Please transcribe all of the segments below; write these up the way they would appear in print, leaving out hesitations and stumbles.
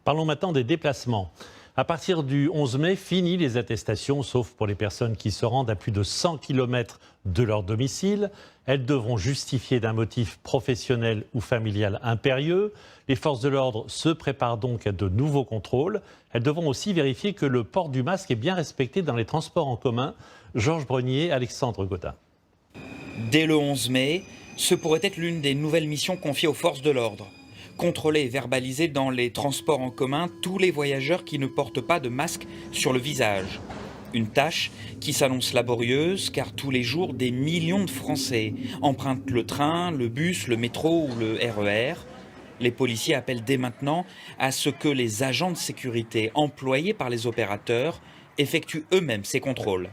Parlons maintenant des déplacements. À partir du 11 mai, fini les attestations, sauf pour les personnes qui se rendent à plus de 100 km de leur domicile. Elles devront justifier d'un motif professionnel ou familial impérieux. Les forces de l'ordre se préparent donc à de nouveaux contrôles. Elles devront aussi vérifier que le port du masque est bien respecté dans les transports en commun. Georges Brenier, Alexandre Godin. Dès le 11 mai, ce pourrait être l'une des nouvelles missions confiées aux forces de l'ordre. Contrôler et verbaliser dans les transports en commun tous les voyageurs qui ne portent pas de masque sur le visage. Une tâche qui s'annonce laborieuse car tous les jours des millions de Français empruntent le train, le bus, le métro ou le RER. Les policiers appellent dès maintenant à ce que les agents de sécurité employés par les opérateurs effectuent eux-mêmes ces contrôles.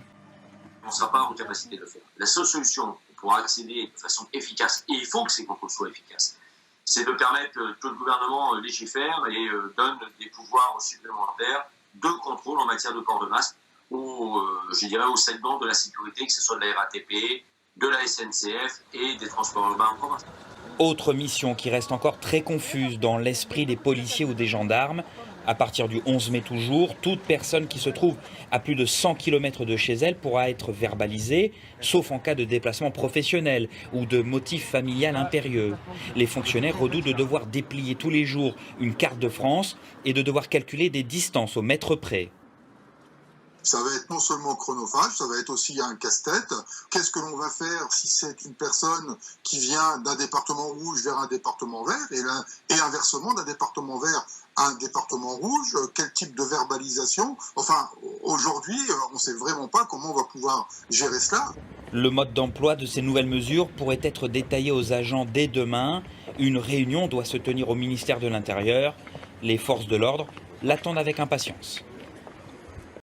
On ne sera pas en capacité de le faire. La seule solution pour accéder de façon efficace, et il faut que ces contrôles soient efficaces, c'est de permettre que le gouvernement légifère et donne des pouvoirs supplémentaires de contrôle en matière de port de masque aux 7 bancs de la sécurité, que ce soit de la RATP, de la SNCF et des transports urbains en commun. Autre mission qui reste encore très confuse dans l'esprit des policiers ou des gendarmes. À partir du 11 mai toujours, toute personne qui se trouve à plus de 100 km de chez elle pourra être verbalisée, sauf en cas de déplacement professionnel ou de motif familial impérieux. Les fonctionnaires redoutent de devoir déplier tous les jours une carte de France et de devoir calculer des distances au mètre près. Ça va être non seulement chronophage, ça va être aussi un casse-tête. Qu'est-ce que l'on va faire si c'est une personne qui vient d'un département rouge vers un département vert et inversement d'un département vert à un département rouge? Quel type de verbalisation? Enfin, aujourd'hui, on ne sait vraiment pas comment on va pouvoir gérer cela. Le mode d'emploi de ces nouvelles mesures pourrait être détaillé aux agents dès demain. Une réunion doit se tenir au ministère de l'Intérieur. Les forces de l'ordre l'attendent avec impatience.